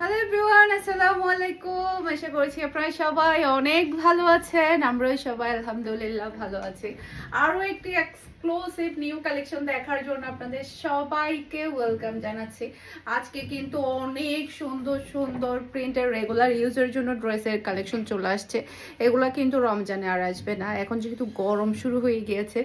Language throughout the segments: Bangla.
হ্যালো এভরিওয়ান, আসসালামু আলাইকুম। আশা করছি আপনারা সবাই অনেক ভালো আছেন। আমরাও সবাই আলহামদুলিল্লাহ ভালো আছি। আরও একটি এক্সক্লুসিভ নিউ কালেকশন দেখার জন্য আপনাদের সবাইকে ওয়েলকাম জানাচ্ছি। আজকে কিন্তু অনেক সুন্দর সুন্দর প্রিন্টের রেগুলার ইউজের জন্য ড্রেসের কালেকশন চলে আসছে। এগুলো কিন্তু রমজানে আর আসবে না। এখন যেহেতু গরম শুরু হয়ে গিয়েছে,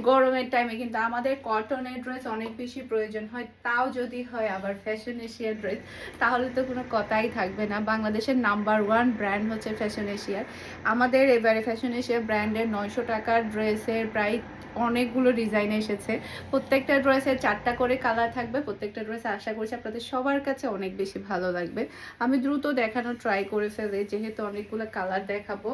গরমের টাইমে কিন্তু আমাদের কটনের ড্রেস অনেক বেশি প্রয়োজন হয়। তাও যদি হয় আবার ফ্যাশন এশিয়ার ড্রেস, তাহলে তো কোনো কথাই থাকবে না। বাংলাদেশের নাম্বার 1 ব্র্যান্ড হচ্ছে ফ্যাশন এশিয়ার। আমাদের এবারে ফ্যাশন এশিয়া ব্র্যান্ডের 900 টাকার ড্রেসের প্রায় অনেকগুলো ডিজাইন এসেছে। প্রত্যেকটা ড্রেসের 4টা করে কালার থাকবে। প্রত্যেকটা ড্রেস আশা করছি আপনাদের সবার কাছে অনেক বেশি ভালো লাগবে। আমি দ্রুত দেখানোর ট্রাই করে ফেলি, যেহেতু অনেকগুলো কালার দেখাবো।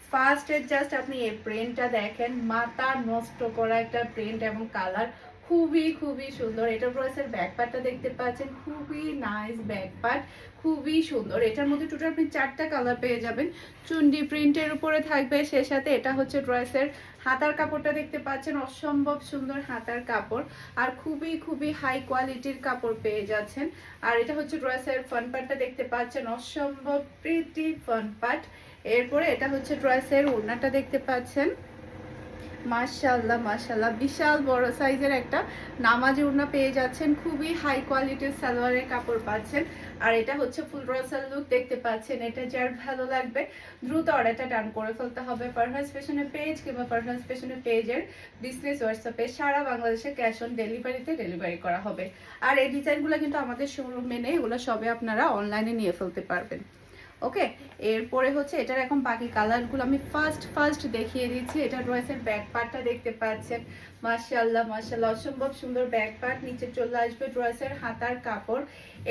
ফার্স্টে জাস্ট আপনি এই প্রিন্টটা দেখেন, মাথা নষ্ট করা একটা প্রিন্ট এবং কালার, খুবই খুবই সুন্দর। এটা ড্রেসের ব্যাক পার্টটা দেখতে পাচ্ছেন, খুবই নাইস ব্যাক পার্ট, খুবই সুন্দর। এটার মধ্যে টোটাল আপনি 4টা কালার পেয়ে যাবেন। চুন্ডি প্রিন্টের উপরে থাকবে, সে সাথে এটা হচ্ছে ড্রেসের হাতার কাপড়টা দেখতে পাচ্ছেন, অসম্ভব সুন্দর হাতার কাপড়, আর খুবই খুবই হাই কোয়ালিটির কাপড় পেয়ে যাচ্ছেন। আর এটা হচ্ছে ড্রেসের ফ্রন্ট পার্টটা দেখতে পাচ্ছেন, অসম্ভব প্রিটি ফ্রন্ট পার্ট। এরপরে এটা হচ্ছে ড্রেসের ওড়নাটা দেখতে পাচ্ছেন, মাশাআল্লাহ মাশাআল্লাহ, বিশাল বড় সাইজের একটা নামাজি ওড়না পেয়ে যাচ্ছেন। খুবই হাই কোয়ালিটির সালোয়ারের কাপড় পাচ্ছেন। আর এটা হচ্ছে ফুল রসাল লুক দেখতে পাচ্ছেন। এটা যার ভালো লাগবে দ্রুত অর্ডারটা ডান করে ফেলতে হবে। ফারহাস ফ্যাশনের পেজ কিংবা ফারহাস ফ্যাশনের পেজের বিজনেস হোয়াটসঅ্যাপে সারা বাংলাদেশে ক্যাশ অন ডেলিভারিতে ডেলিভারি করা হবে। আর এই ডিজাইনগুলো কিন্তু আমাদের শোরুমে নেই, এগুলো সবে আপনারা অনলাইনে নিয়ে ফেলতে পারবেন। ওকে, এরপরে হচ্ছে এটার এখন বাকি কালারগুলো আমি ফার্স্ট দেখিয়ে দিচ্ছি। এটা ড্রেসের ব্যাক পার্টটা দেখতে পাচ্ছেন, মাশাআল্লাহ মাশাআল্লাহ, অসম্ভব সুন্দর ব্যাক পার্ট। নিচে চলে আসবে ড্রেসের হাতার কাপড়।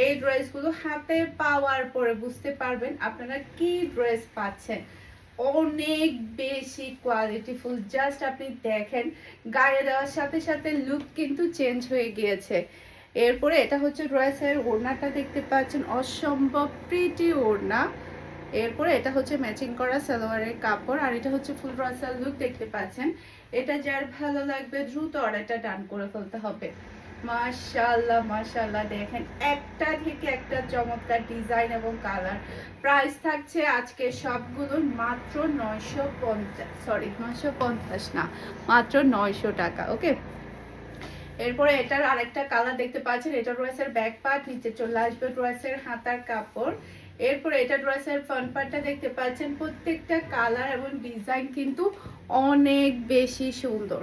এই ড্রেসগুলো হাতে পাওয়ার পরে বুঝতে পারবেন আপনারা কি ড্রেস পাচ্ছেন। অনেক বেশি কোয়ালিটিফুল, জাস্ট আপনি দেখেন, গায়ে দেওয়ার সাথে সাথে লুক কিন্তু চেঞ্জ হয়ে গিয়েছে। এরপরে এটা হচ্ছে ড্রেসের ওড়নাটা দেখতে পাচ্ছেন, অসম্ভব প্রিটি ওড়না। এরপরে এটা হচ্ছে ম্যাচিং করা সালোয়ারের কাপড়, আর এটা হচ্ছে ফুল রাসাল লুক দেখতে পাচ্ছেন। এটা যার ভালো লাগবে দ্রুত অর্ডারটা ডান করে ফেলতে হবে। মাশাআল্লাহ মাশাআল্লাহ, দেখেন একটা থেকে একটা চমৎকার ডিজাইন এবং কালার। প্রাইস থাকছে আজকে সবগুলো মাত্র 950, সরি 950 না, মাত্র 900 টাকা। ওকে, এরপরে এটার আরেকটা কালার দেখতে পাচ্ছেন। এটা ড্রেসের ব্যাক পার্ট, নিচে চলে আসবে ড্রেসের হাতার কাপড়। এরপরে এটা ড্রেসের ফ্রন্ট পার্টটা দেখতে পাচ্ছেন। প্রত্যেকটা কালার এবং ডিজাইন কিন্তু অনেক বেশি সুন্দর।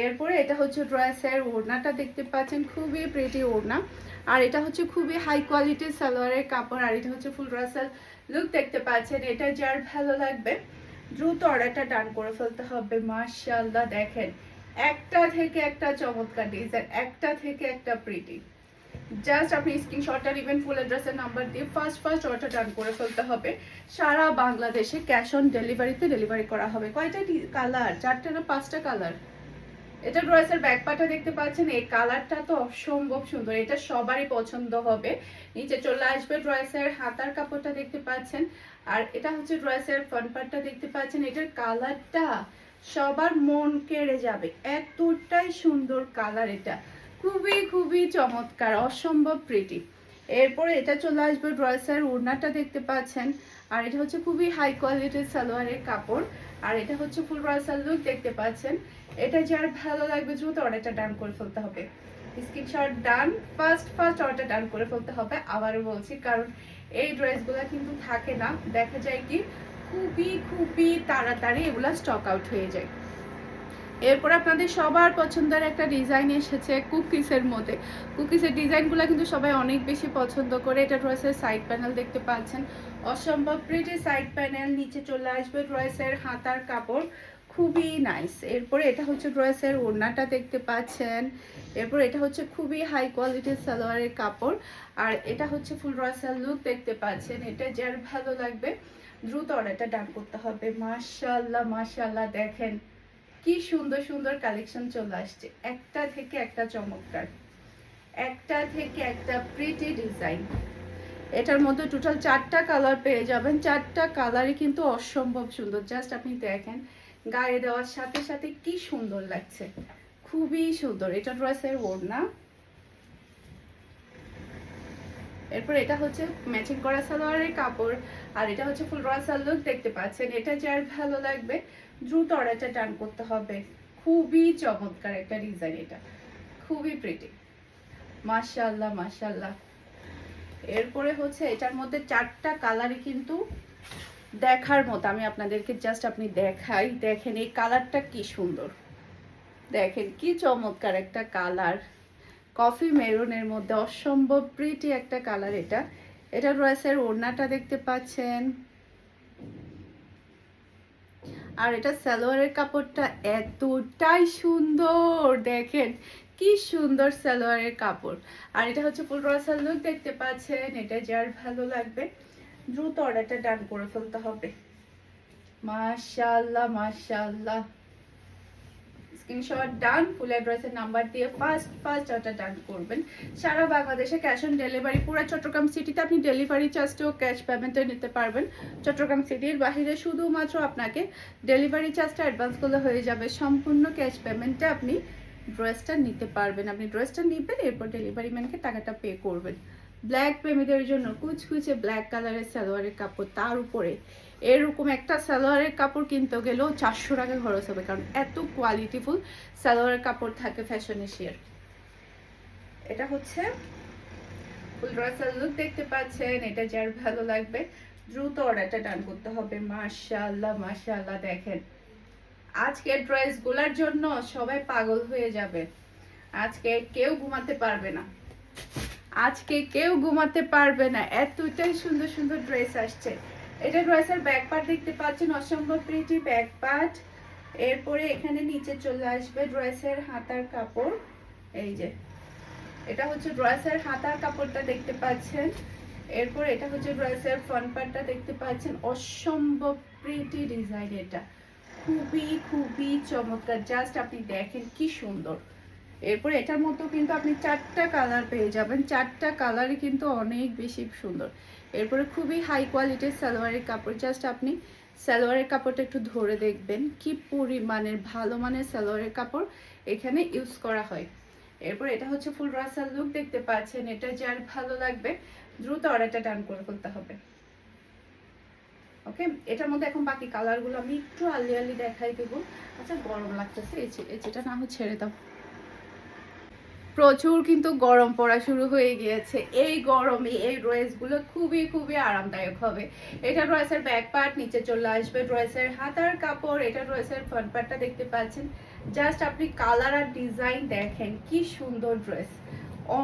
এরপরে এটা হচ্ছে ড্রেসের ওড়নাটা দেখতে পাচ্ছেন, খুবই প্রিটি ওড়না। আর এটা হচ্ছে খুবই হাই কোয়ালিটির সালোয়ারের কাপড়, আর এটা হচ্ছে ফুল ড্রেসের লুক দেখতে পাচ্ছেন। এটা যার ভালো লাগবে দ্রুত অর্ডারটা ডান করে ফেলতে হবে। মাশাআল্লাহ, দেখেন একটা থেকে একটা চমৎকার ডিজাইন, একটা থেকে একটা প্রিটি। জাস্ট আপনি স্ক্রিনশটটা নেবেন, ফুল অ্যাড্রেসের নাম্বার দিয়ে ফার্স্ট অর্ডার ডান করে ফেলতে হবে। সারা বাংলাদেশে ক্যাশ অন ডেলিভারিতে ডেলিভারি করা হবে। কয়টা কালার? 4টা না 5টা কালার। এটা ড্রেসের ব্যাক পার্টটা দেখতে পাচ্ছেন, এই কালারটা তো অসম্ভব সুন্দর, এটা সবারই পছন্দ হবে। নিচে চলে আসবে ড্রেসের হাতার কাপড়টা দেখতে পাচ্ছেন, আর এটা হচ্ছে ড্রেসের ফ্রন্ট পার্টটা দেখতে পাচ্ছেন। এটার কালারটা সবার মন কেড়ে যাবে, এতটাই সুন্দর কালার। এটা খুবই খুবই চমৎকার, অসম্ভব প্রিটি। এরপরে এটা চলে আসবে ড্রেসের ওড়নাটা দেখতে পাচ্ছেন, আর এটা হচ্ছে খুবই হাই কোয়ালিটির সালোয়ারের কাপড়, আর এটা হচ্ছে ফুল রাসাল লুক দেখতে পাচ্ছেন। এটা যার ভালো লাগবে দ্রুত অর্ডারটা ডান করে ফেলতে হবে। স্ক্রিনশট ডান, ফার্স্ট অর্ডার ডান করে ফেলতে হবে। আবারও বলছি, কারণ এই ড্রেসগুলো কিন্তু থাকে না, দেখা যায় কি খুবই খুবই তাড়াতাড়ি এগুলা স্টক আউট হয়ে যায়। এরপর আপনাদের সবার পছন্দের একটা ডিজাইন এসেছে কুকিসের মধ্যে। কুকিসের ডিজাইনগুলো কিন্তু সবাই অনেক বেশি পছন্দ করে। এটা ড্রেসের সাইড প্যানেল দেখতে পাচ্ছেন, অসম্ভব প্রিটি সাইড প্যানেল। নিচে চলে আসবে ড্রেসের হাতার কাপড়, খুবই নাইস। এরপরে এটা হচ্ছে ড্রেসের ওড়নাটা দেখতে পাচ্ছেন। এরপর এটা hচ্ছে খুবই হাই কোয়ালিটির সালোয়ারের কাপড়, আর এটা হচ্ছে ফুল রাসাল লুক দেখতে পাচ্ছেন। এটা যার ভালো লাগবে দ্রুত অর্ডারটা ডান করতে হবে। মাশাআল্লাহ মাশাআল্লাহ, দেখেন কি সুন্দর সুন্দর কালেকশন চলে আসছে, একটা থেকে একটা চমৎকার, একটা থেকে একটা প্রিটি ডিজাইন। এটার মধ্যে টোটাল 4টা কালার পেয়ে যাবেন। 4টা কালারই কিন্তু অসম্ভব সুন্দর, জাস্ট আপনি দেখেন গায়ে দেওয়ার সাথে সাথে কি সুন্দর লাগছে, খুবই সুন্দর। এটা ড্রেসের ওড়না, এরপর এটা হচ্ছে ম্যাচিং করা সালোয়ারের কাপড়, আর এটা হচ্ছে ফুল রসাল লুক দেখতে পাচ্ছেন। এটা যার ভালো লাগবে দ্রুত অর্ডারটা টান করতে হবে। খুবই চমৎকার একটা ডিজাইন, এটা খুবই প্রিটি, মাশাআল্লাহ মাশাআল্লাহ। এরপরে হচ্ছে এটার মধ্যে 4টা কালারই কিন্তু দেখার মতো। আমি আপনাদেরকে জাস্ট আপনি দেখাই, দেখেন এই কালারটা কি সুন্দর, দেখেন কি চমৎকার একটা কালার, কফি মেরুনের মধ্যে অসম্ভব প্রিটি একটা কালার। এটা এটা রয়েছে ওড়নাটা দেখতে পাচ্ছেন, আর এটা সালোয়ারের কাপড়টা এতটাই সুন্দর, দেখেন কি সুন্দর সালোয়ারের কাপড়। আর এটা হচ্ছে ফুল রসাল লুক দেখতে পাচ্ছেন। এটা যার ভালো লাগবে দ্রুত অর্ডারটা ডান করে ফেলতে হবে। মাশাআল্লাহ মাশাআল্লাহ, স্ক্রিনশট ডান, ফুল অ্যাড্রেসের নাম্বার দিয়ে ফার্স্ট অর্ডার ডান করবেন। সারা বাংলাদেশে ক্যাশ অন ডেলিভারি, পুরো চট্টগ্রাম সিটিতে আপনি ডেলিভারি চার্জটাও ক্যাশ পেমেন্টে নিতে পারবেন। চট্টগ্রাম সিটির বাইরে শুধুমাত্র আপনাকে ডেলিভারি চার্জটা অ্যাডভান্স করলে হয়ে যাবে, সম্পূর্ণ ক্যাশ পেমেন্টে আপনি ড্রেসটা নিতে পারবেন। আপনি ড্রেসটা নেবেন, এরপর ডেলিভারি ম্যানকে টাকাটা পে করবেন। ব্ল্যাক প্রেমীদের জন্য কুচকুচে ব্ল্যাক কালারের সালোয়ারের কাপড়, তার উপরে এরকম একটা সালোয়ারের কাপড় কিনতে গেলেও 400 টাকা খরচ হবে, কারণ এত কোয়ালিটিফুল সালোয়ারের কাপড় থাকে ফ্যাশন এশিয়ার। এটা হচ্ছে ফুল রসাল লুক দেখতে পাচ্ছেন। এটা যার ভালো লাগবে দ্রুত অর্ডারটা ডান করতে হবে। মাশাআল্লাহ মাশাআল্লাহ, দেখেন আজকের ড্রেসগুলোর জন্য সবাই পাগল হয়ে যাবে। আজকে কেউ ঘুমাতে পারবে না, আজকে কেউ ঘুমাতে পারবে না, এতটাই সুন্দর সুন্দর ড্রেস আসছে। এটা ড্রেসের ব্যাক পার্ট দেখতে পাচ্ছেন, অসম্ভব প্রিটি ব্যাক পার্ট। এরপরে এখানে নিচে চলে আসবে ড্রেসের হাতার কাপড়, এই যে এটা হচ্ছে ড্রেসের হাতার কাপড়টা দেখতে পাচ্ছেন। এরপর এটা হচ্ছে ড্রেসের ফ্রন্ট পার্টটা দেখতে পাচ্ছেন, অসম্ভব প্রিটি ডিজাইন। এটা খুবই খুবই চমৎকার, জাস্ট আপনি দেখেন কি সুন্দর। এরপর এটার মতো কিন্তু আপনি 4টা কালার পেয়ে যাবেন, 4টা কালারই কিন্তু অনেক বেশি সুন্দর। এরপরে খুবই হাই কোয়ালিটির সালোয়ারের কাপড়, জাস্ট আপনি সালোয়ারের কাপড়টা একটু ধরে দেখবেন কি পরিমাণের ভালো মানের সালোয়ারের কাপড় এখানে ইউজ করা হয়। এরপর এটা হচ্ছে ফুল রাসাল লুক দেখতে পাচ্ছেন। এটা যার ভালো লাগবে দ্রুত অর্ডারটা ডান করে ফেলতে হবে। ওকে, এটার মধ্যে এখন বাকি কালারগুলো আমি একটু আলি দেখাই দেবো। আচ্ছা গরম লাগতেছে, যেটা না হয় ছেড়ে দাও। প্রচুর কিন্তু গরম পড়া শুরু হয়ে গিয়েছে। এই গরমে এই ড্রেসগুলো খুবই খুবই আরামদায়ক হবে। এটা ড্রেসের ব্যাক পার্ট, নিচে চলে আসবে ড্রেসের হাতার কাপড়। এটা ড্রেসের ফ্রন্ট পার্টটা দেখতে পাচ্ছেন, জাস্ট আপনি কালার আর ডিজাইন দেখেন কি সুন্দর ড্রেস,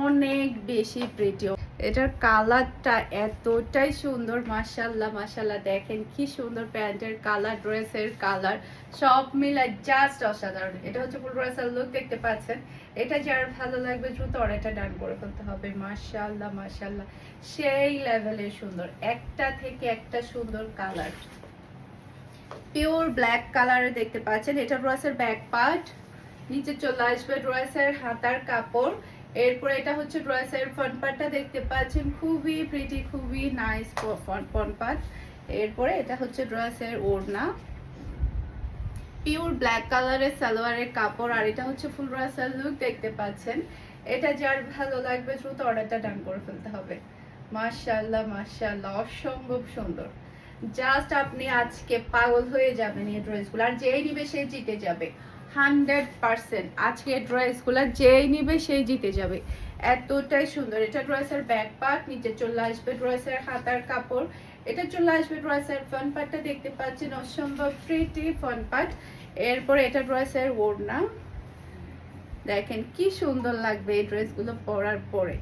অনেক বেশি প্রিটি। এটার কালারটা এতটাই সুন্দর, মাশাআল্লাহ মাশাআল্লাহ, দেখেন কি সুন্দর প্যান্টের কালার, ড্রেসের কালার সব মিলে জাস্ট অসাধারণ। এটা হচ্ছে ফুল ড্রেসের লুক দেখতে পাচ্ছেন। এটা যার ভালো লাগবে দ্রুত অর্ডারটা ডান করে ফেলতে হবে। মাশাআল্লাহ মাশাআল্লাহ, সেই লেভেলের সুন্দর, একটা থেকে একটা সুন্দর কালার, পিওর ব্ল্যাক কালারে দেখতে পাচ্ছেন। এটা ড্রেসের ব্যাক পার্ট, নিচে চলে আসবে ড্রেসের হাতার কাপড়। এরপর এটা হচ্ছে ড্রেসের ফ্রন্ট পার্টটা দেখতে পাচ্ছেন, খুবই প্রিটি, খুবই নাইস ফ্রন্ট পার্ট। এরপরে এটা হচ্ছে ড্রেসের ওড়না, পিওর ব্ল্যাক কালারের সালোয়ারের কাপড়। আর এটা হচ্ছে ফুল রাসাল লুক দেখতে পাচ্ছেন। এটা যার ভালো লাগবে দ্রুত অর্ডারটা ডান করে ফেলতে হবে। মাশাআল্লাহ মাশাআল্লাহ, অসম্ভব সুন্দর, জাস্ট আপনি আজকে পাগল হয়ে যাবেন এই ড্রেসগুলো। আর যেই নিবে সেই জিতে যাবে 100%। আজকে ড্রেসগুলো যেই নিবে সেই জিতে যাবে, এতটাই সুন্দর। এটা ড্রেসের ব্যাক পার্ট, নিচে চলে আসবে ড্রেসের হাতার কাপড়। এটা চলে আসবে ড্রেসের ফ্রন্ট পার্টটা দেখতে পাচ্ছেন, অসম্ভব প্রিটি ফ্রন্ট পার্ট। এরপর এটা ড্রেসের ওড়না, দেখেন কি সুন্দর লাগবে এই ড্রেসগুলো পরার পরে।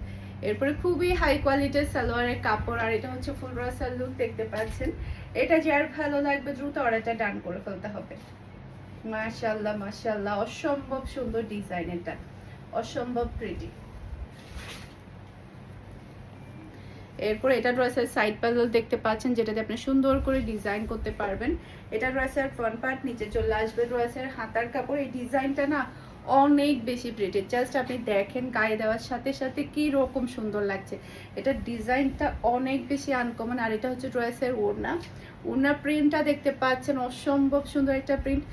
এরপরে খুবই হাই কোয়ালিটির সালোয়ারের কাপড়। আর এটা হচ্ছে ফুল রাসাল লুক দেখতে পাচ্ছেন। এটা যার ভালো লাগবে দ্রুত অর্ডারটা ডান করে ফেলতে হবে। মাশাআল্লাহ মাশাআল্লাহ, অসম্ভব সুন্দর ডিজাইন, এটা অসম্ভব প্রিটি। এরপর এটা ড্রেসের সাইড প্যানেল দেখতে পাচ্ছেন, যেটাতে আপনি সুন্দর করে ডিজাইন করতে পারবেন। এটা ড্রেসের ফ্রন্ট পার্ট, নিচে চলে আসবে ড্রেসের হাতার কাপড়। এই ডিজাইনটা না অনেক বেশি প্রিটি, জাস্ট আপনি দেখেন গায়ে দেওয়ার সাথে সাথে কি রকম সুন্দর লাগছে। এটা ডিজাইনটা অনেক বেশি আনকমন। আর এটা হচ্ছে ড্রেসের ওড়না, ওড়না প্রিন্টটা দেখতে পাচ্ছেন, অসম্ভব সুন্দর একটা প্রিন্ট,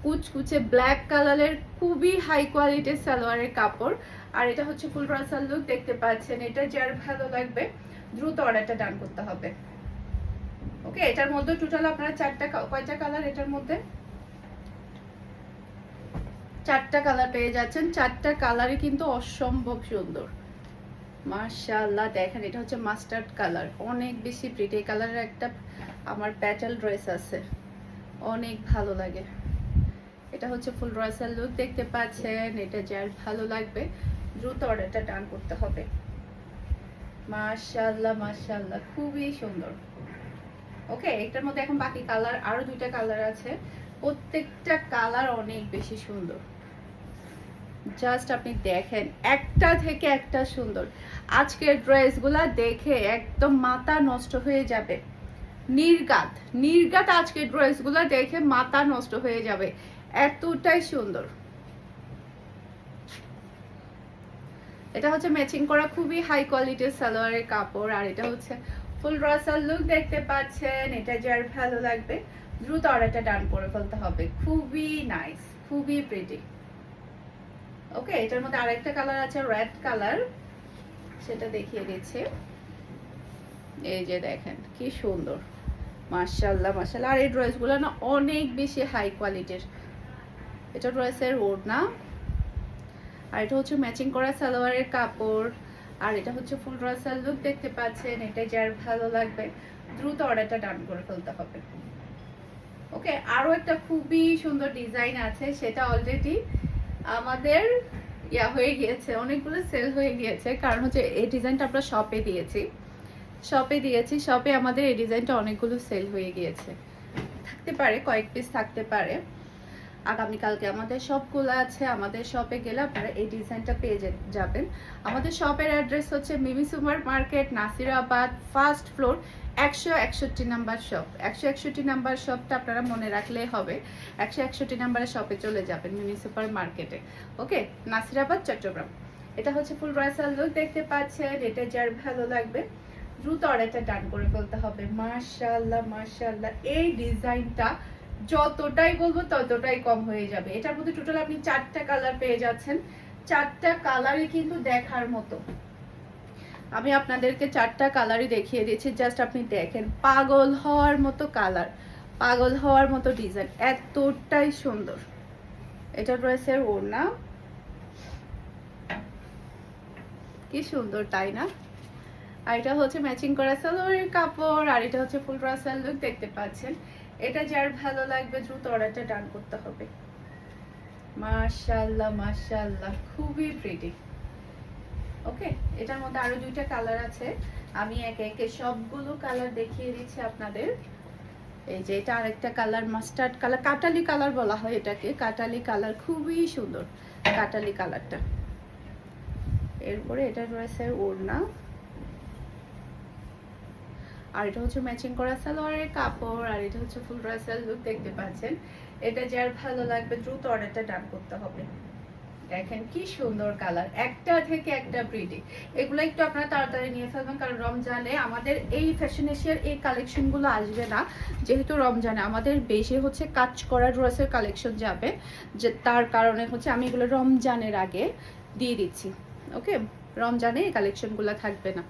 কুচকুচে ব্ল্যাক কালারের খুবই হাই কোয়ালিটির সালোয়ারের কাপড়। আর এটা হচ্ছে ফুল রাসাল লুক দেখতে পাচ্ছেন। এটা যার ভালো লাগবে দ্রুত অর্ডারটা ডান করতে হবে। ওকে, এটার মধ্যে টোটাল আপনারা কয়টা কালার, এটার মধ্যে 4টা কালার পেয়ে যাচ্ছেন। 4টা কালারই কিন্তু অসম্ভব সুন্দর, মাশাআল্লাহ। দেখেন এটা হচ্ছে মাস্টার্ড কালার, অনেক বেশি প্রিটি। এই কালারের একটা আমার প্যাটেল ড্রেস আছে, অনেক ভালো লাগে। এটা হচ্ছে ফুল ড্রেসের লুক দেখতে পাচ্ছেন। এটা যার ভালো লাগবে দ্রুত অর্ডারটা ডান করতে হবে। মাশাআল্লাহ মাশাআল্লাহ, খুবই সুন্দর। ওকে, এটার মধ্যে এখন বাকি কালার আরো 2টা কালার আছে, প্রত্যেকটা কালার অনেক বেশি সুন্দর। জাস্ট আপনি দেখেন, একটা থেকে একটা সুন্দর। আজকের ড্রেসগুলা দেখে একদম মাথা নষ্ট হয়ে যাবে, নির্গাত আজকের ড্রেসগুলা দেখে মাথা নষ্ট হয়ে যাবে, এতটাই সুন্দর। এটা হচ্ছে ম্যাচিং করা খুবই হাই কোয়ালিটির সালোয়ারের কাপড়, আর এটা হচ্ছে ফুল ড্রেসের লুক দেখতে পাচ্ছেন। এটা যার ভালো লাগবে দ্রুত অর্ডারটা ডান করে ফেলতে হবে। খুবই নাইস, খুবই প্রিটি। ওকে, এটার মধ্যে আরেকটা কালার আছে রেড কালার, সেটা দেখিয়ে দিচ্ছি। এই যে দেখেন কি সুন্দর, মাশাআল্লাহ মাশাআল্লাহ। আর এই ড্রেসগুলো না অনেক বেশি হাই কোয়ালিটির। এটা ড্রেসের ওড়না, আর এটা হচ্ছে ম্যাচিং করা সালোয়ারের কাপড়, আর এটা হচ্ছে ফুল ড্রেসের লুক দেখতে পাচ্ছেন। এটা যার ভালো লাগবে দ্রুত অর্ডারটা ডান করে ফেলতে হবে। ওকে, আরো একটা খুবই সুন্দর ডিজাইন আছে, সেটা অলরেডি আমাদের হয়ে গিয়েছে, অনেকগুলো সেল হয়ে গিয়েছে। কারণ হচ্ছে এই ডিজাইনটা আমরা শপে দিয়েছি, শপে আমাদের এই ডিজাইনটা অনেকগুলো সেল হয়ে গিয়েছে। থাকতে পারে কয়েক পিস থাকতে পারে, আগামীকালকে আমাদের সবগুলো আছে। আমাদের শপে গেলে আপনারা এই ডিজাইনটা পেয়ে যাবেন। আমাদের শপের অ্যাড্রেস হচ্ছে Mimi super market, Nasirabad, first floor, 161 number shop. 161 number শপটা আপনারা মনে রাখলেই হবে। 161 নাম্বারের শপে চলে যাবেন মিমি সুপার মার্কেটে। ওকে, নাসিরাবাদ, চট্টগ্রাম। এটা হচ্ছে ফুল ড্রেসের লুক দেখতে পাচ্ছেন। এটা যার ভালো লাগবে দ্রুত অর্ডারটা ডান করে ফেলতে হবে। মাশাআল্লাহ মাশাআল্লাহ, এই ডিজাইনটা যতটাই বলবো ততটাই কম হয়ে যাবে। এটার মধ্যে টোটাল আপনি 4টা কালার পেয়ে যাচ্ছেন। 4টা কালারই কিন্তু দেখার মতো। আমি আপনাদেরকে 4টা কালারই দেখিয়ে দিচ্ছি, জাস্ট আপনি দেখেন, পাগল হওয়ার মতো কালার, পাগল হওয়ার মতো ডিজাইন, এতটাই সুন্দর। এটা ড্রেসের ওড়না, কি সুন্দর তাই না? আর এটা হচ্ছে ম্যাচিং করা সালোয়ারের কাপড়, আর এটা হচ্ছে ফুল ড্রেসের লুক দেখতে পাচ্ছেন। এটা যার ভালো লাগবে দ্রুত অর্ডারটা ডান করতে হবে। মাশাআল্লাহ মাশাআল্লাহ, খুবই প্রিটি। ওকে, এটার মধ্যে আরো 2টা কালার আছে, আমি একে একে সবগুলো কালার দেখিয়ে দিচ্ছি আপনাদের। এই যে এটা আরেকটা কালার, মাস্টার্ড কালার, কাটালি কালার বলা হয় এটাকে, কাটালি কালার, খুবই সুন্দর কাটালি কালারটা। এরপরে এটা রয়েছে ওড়না, আর এটা হচ্ছে ম্যাচিং করা সালোয়ারের কাপড়, আর এটা হচ্ছে ফুল ড্রেসের লুক দেখতে পাচ্ছেন। এটা যার ভালো লাগবে দ্রুত অর্ডারটা ডান করতে হবে। দেখেন কি সুন্দর কালার, একটা থেকে একটা প্রিটি। এগুলো একটু আপনারা তাড়াতাড়ি নিয়ে ফেলবেন, কারণ রমজানে আমাদের এই ফ্যাশন এশিয়ার এই কালেকশনগুলো আসবে না। যেহেতু রমজানে আমাদের বেশি হচ্ছে কাজ করা ড্রেসের কালেকশন যাবে, যে তার কারণে হচ্ছে আমি এগুলো রমজানের আগে দিয়ে দিচ্ছি। ওকে, রমজানে এই কালেকশনগুলো থাকবে না,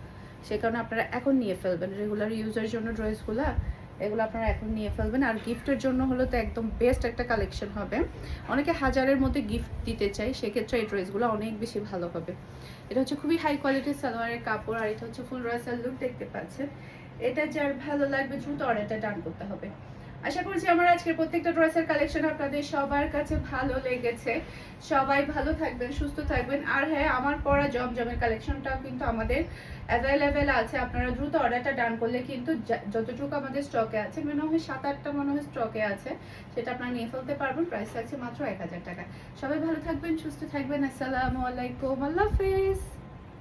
সে কারণে আপনারা এখন নিয়ে ফেলবেন। রেগুলার ইউজের জন্য ড্রেসগুলো এগুলো আপনারা এখন নিয়ে ফেলবেন। আর গিফটের জন্য হলো তো একদম বেস্ট একটা কালেকশন হবে। অনেকে হাজারের মধ্যে গিফট দিতে চাই, সেক্ষেত্রে এই ড্রেসগুলো অনেক বেশি ভালো হবে। এটা হচ্ছে খুবই হাই কোয়ালিটির সালোয়ারের কাপড়, আর এটা হচ্ছে ফুল ড্রেসের লুক দেখতে পাচ্ছেন। এটা যার ভালো লাগবে দ্রুত অর্ডারটা ডান করতে হবে। আশা করছি আমার আজকের প্রত্যেকটা ড্রেসের কালেকশন আপনাদের সবার কাছে ভালো লেগেছে। সবাই ভালো থাকবেন, সুস্থ থাকবেন। আর হ্যাঁ, আমার পরা জমজমের কালেকশনটাও কিন্তু আমাদের অ্যাভেলেবেল আছে। আপনারা দ্রুত অর্ডারটা ডান করলে কিন্তু যতটুকু আমাদের স্টকে আছে, মনে হয় 7-8টা মনে হয় স্টকে আছে, সেটা আপনারা নিয়ে ফেলতে পারবেন। প্রাইস থাকছে মাত্র 1000 টাকা। সবাই ভালো থাকবেন, সুস্থ থাকবেন। আসসালামু আলাইকুম, আল্লাহ হাফেজ।